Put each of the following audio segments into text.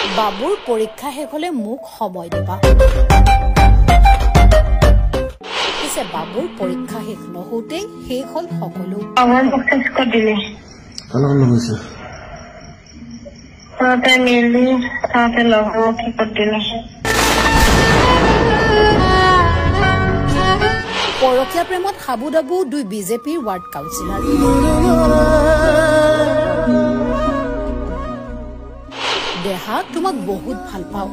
বাবুৰ পৰীক্ষা শেষ হলে মোক সময় দিবা পিছে বাবুৰ পৰীক্ষা শেষ নহওঁতে শেষ হল সকলো আমার বক্স করে দিলে কালকে লগছে তাতে মিলি তাতে লগো কি করে দিলে পৰকীয়া প্ৰেমত হাবুদাবু দুই বিজেপিৰ ৱাৰ্ড কাউন্সিলৰ দেহা তোমাক বহুত ভাল পাওঁ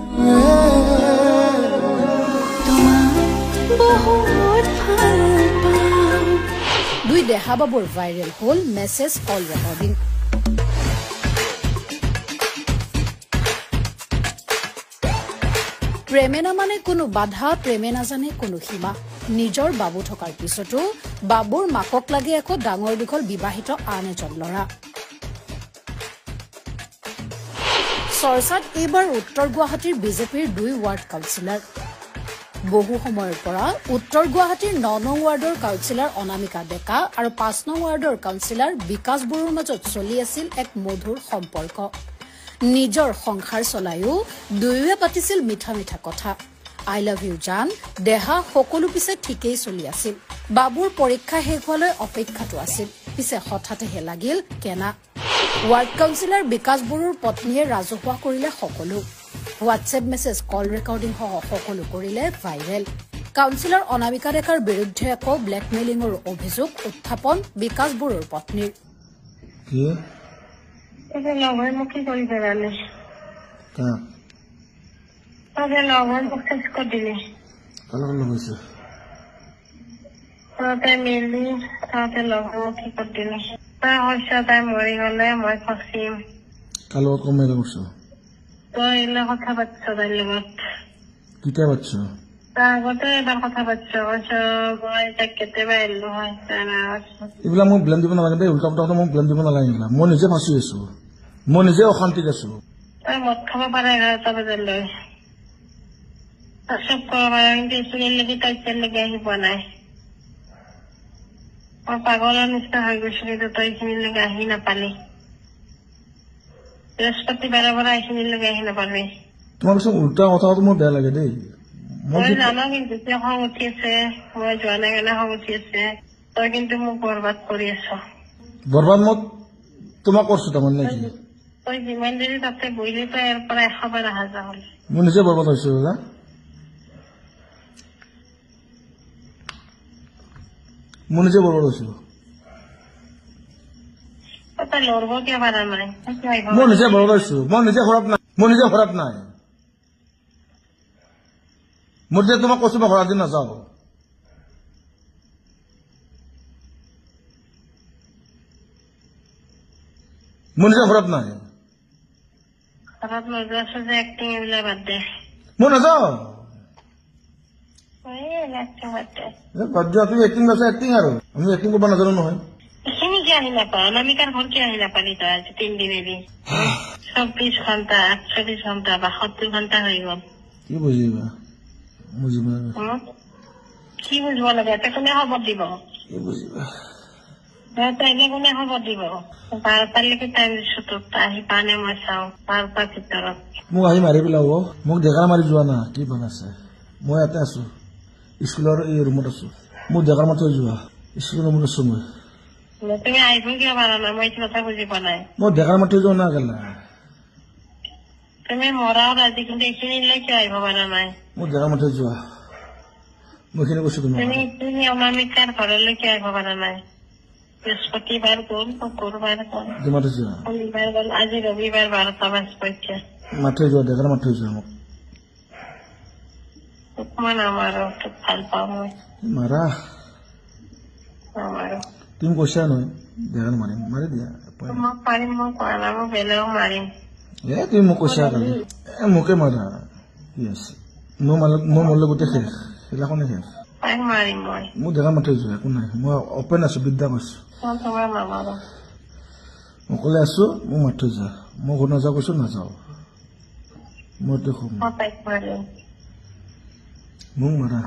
দুই দেহা বাবুৰ ভাইৰেল হল মেছেজ কল ৰেকৰ্ডিং প্ৰেমে নামানে কোনো বাধা প্ৰেমে নাজানে কোনো সীমা নিজৰ বাবু থকাৰ পিছতো বাবুৰ মাকক লাগে একো ডাঙৰ দীঘল বিবাহিত আন এজন ল'ৰা চৰ্চাত এইবাৰ উত্তৰ গুৱাহাটীৰ বিজেপিৰ দুই ৱাৰ্ড কাউন্সিলৰ বহু সময়ৰ পৰা উত্তৰ গুৱাহাটীৰ ৯ নং ৱাৰ্ডৰ কাউন্সিলৰ অনামিকা ডেকা আৰু ৫ নং ৱাৰ্ডৰ কাউন্সিলৰ বিকাশ বৰুৱাৰ মাজত চলি আছিল এক মধুৰ সম্পৰ্ক নিজৰ সংসাৰ চলায়ো দুয়োৱে পাতিছিল মিঠা মিঠা কথা আই লাভ ইউ জান দেহা সকলো পিছে ঠিকেই চলি আছিল বাবুৰ পৰীক্ষা শেষ হোৱালৈ অপেক্ষাটো আছিল পিছে হঠাৎহে লাগিল কেনা ৱাৰ্ড কাউন্সিলৰ বিকাশ বৰুৱাৰ পত্নীয়ে ৰাজহুৱা কৰিলে সকলো হোৱাটছএপ মেছেজ কল ৰেকৰ্ডিং সহ সকলো কৰিলে ভাইৰেল কাউন্সিলৰ অনামিকা ডেকাৰ বিৰুদ্ধে আকৌ ব্লেকমেইলিংৰ অভিযোগ উত্থাপন বিকাশ বৰুৱাৰ পত্নীৰ কি তাতে লগো কি করে দিলে কা তাতে লগো বক্স করে দিলে কালকে লগছে তাতে মিলি তাতে লগো কি করে দিলে তাই হইছে তাই মরি গলে মই ফসিম কালকে কমে লগছে তো এগুলো কথা পাচ্ছ তাই লগত কিতা বাচ্চা তা আগতে এবার কথা পাচ্ছ মই তাক কেতিয়াবা এলো হয় এইবিলাক মোক ব্লেম দিব নালাগে দেই উল্টা পুল্টা মোক ব্লেম দিব নালাগে মই নিজে ফাঁচি আছো মই নিজে অশান্তিত আছো তাই মদ খাব পাৰে 11টা বজালৈ চব কৰিব পাৰে কিন্তু স্কুলৰ লাগি তাই এতিয়ালৈকে আহি পোৱা নাই মই পাগলৰ নিচিনা হৈ গৈছিলো তই এইখিনিলৈকে আহি নাপালি বৃহস্পতিবাৰৰ পৰা এইখিনিলৈকে আহি নাপালি তোমাৰ পিছত উল্টা কথাটো মোৰ বেয়া লাগে দেই মই জানো কিন্তু এতিয়া খং উঠি আছে মই যোৱা নাই কাৰণে খং উঠি আছে তই কিন্তু মোক বৰবাদ কৰি আছ বৰবাদ মই তোমাক কৰিছো তাৰমানে নেকি তই যিমান দেৰি তাতে বহিলি তই ইয়াৰ পৰা 100 বাৰ অহা যোৱা হলি মই নিজে বৰবাদ হৈছো দাদা মই নিজে বৰবাদ হৈছো তই লৰব কিয় পাৰা নাই মই নিজে বৰবাদ হৈছো মই নিজে খৰাব নাই মই যে তোমাক কৈছো মই ঘৰত দিন নাযাওঁ মই নিজে খৰাব নাই ঘৰত নোযোৱা আছে যে এক্টিং এইবিলাক বাদ দে মই নাযাওঁ এক্টিং বাদ দে বাদ দিয়া তুমি এক্টিং আছে এক্টিং আৰু আমি এক্টিং কৰিব নাজানো নহয় এইখিনি কি আহি নাপাওঁ অনামিকাৰ ঘৰ কি আহি নাপালি তই আজি 3 দিন এৰি 24 ঘণ্টা 48 ঘণ্টা বা 70 ঘণ্টা হৈ গল কি বুজিবা বুজিবা কি বুজিব লাগে এটা কোনে খবৰ দিব কি বুজিবা তাইলে কোনে খবৰ দিব 12টালৈকে টাইম দিছো তোক আহি পানে মই চাওঁ 12টাৰ ভিতৰত মোক আহি মাৰি পেলাব মোক ডেকা মাৰি যোৱা না কি বনাইছে মই ইয়াতে আছো স্কুলৰ এই ৰুমত আছো মোক ডেকাৰ মাৰি থৈ যোৱা স্কুলৰ ৰুমত আছো মই তুমি আহিব কিয় পাৰা নাই মই এইটো কথা বুজি পোৱা নাই মই ডেকাৰ মাৰি থৈ যোৱা না কেলা তুমি মৰাও ৰাজি কিন্তু এইখিনিলৈ কিয় আহিব পাৰা নাই মোক ডেকাৰ মাৰি থৈ যোৱা মই এইখিনি কৈছো তুমি অনামিকাৰ ঘৰলৈ কিয় আহিব পাৰা নাই বৃহস্পতিবাৰ গ'ল শুকুৰবাৰ গ'ল শনিবাৰ গ'ল আজি ৰবিবাৰ 12টা বাজিছে মাৰি থৈ যোৱা ডেকাৰ মাৰি থৈ যোৱা মোক মই নামাৰো তোক ভাল পাওঁ মই মাৰা নামাৰো তুমি কৈছা নহয় ডেকাৰ মাৰিম মাৰি দিয়া মই পাৰিম মই কোৱা নাই মই বেলেগক মাৰিম তুমি মোক কৈছা কালি মোকে মাৰা কি আছে মোৰ মৰলে গোটেই শেষ সেইবিলাকনে শেষ তাইক মাৰিম মই মোক ডেকাৰ মাৰি থৈ যোৱা একো নাই মই অপেন আছো বিদ্যা কৈছো অকলে আছো মোক মাৰি থৈ যোৱা মই ঘৰত নাযাওঁ কৈছো নাযাওঁ মই মোক মাৰা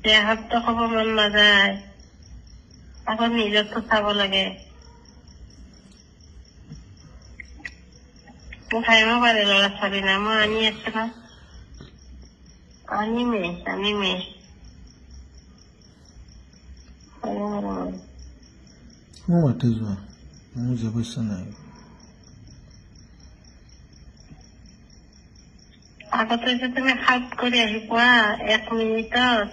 দেহাতটো খাব মন নাযায় আকৌ নিজৰটো চাব লাগে খাইব পাৰে ল'ৰা ছোৱালী না মই আনি আছো না আনিমে মই মাতি যোৱা মোৰ যাব ইচ্ছা নাই আগতে যে তুমি হাত কৰি আহি পোৱা 1 মিনিটত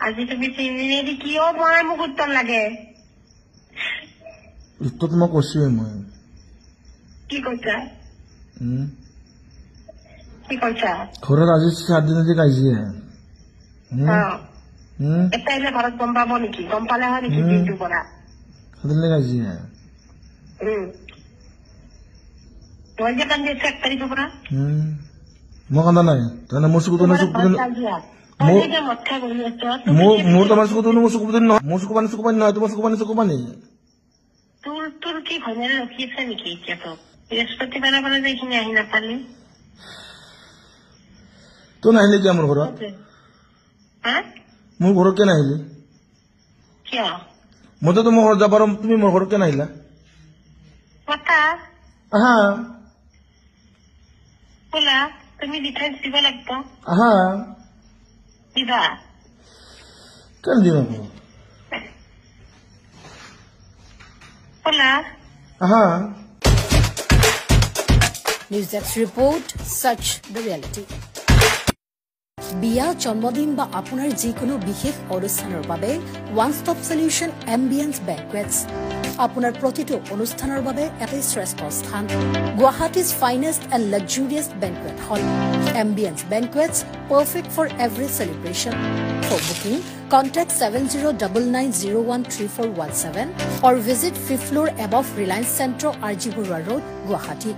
আজি তুমি 3 মিনিট কিয় মই মোক উত্তৰ লাগে উত্তৰ তোমাক কৈছোৱে মই কি কৈছা ঘৰত আজি 7 দিন আজি কাজিয়া এটা এনে ঘৰত গম পাব নেকি গম পালে হয় নেকি দিনটো পৰা 7 দিন কাজিয়া তই যে কান্দি 1 তাৰিখৰ পৰা মই কান্দা নাই তাৰমানে মোৰ চকুত মোৰ তোমাৰ চকুত মোৰ চকু নহয় মোৰ চকু পানী নহয় তোমাৰ চকু পানী তোৰ কি ঘনেৰে ৰখি আছে নেকি এতিয়া তো বৃহস্পতিবাৰৰ পৰা যে এইখিনি আহি নাপালি তো নাহিলে কিয় মোৰ ঘৰত মোৰ ঘৰত কিয় নাহিলি কিয় মইতো তোমাৰ ঘৰত যাব পাৰো তুমি মোৰ ঘৰত কিয় নাহিলা আহা বোলা তুমি ডিফেন্স দিব লাগিব আহা দিবা কেন দিম আকৌ বোলা আহা News Desk report, such the reality. বিয়া জন্মদিন বা আপোনাৰ যিকোনো বিশেষ অনুষ্ঠানৰ বাবে one stop solution ambience banquets আপোনাৰ প্ৰতিটো অনুষ্ঠানৰ বাবে এটাই শ্ৰেষ্ঠ স্থান Guwahati's finest and luxurious banquet hall ambience banquets perfect for every celebration for booking contact 7099013417 or visit 5th floor above Reliance Centro RG Burwa Road Guwahati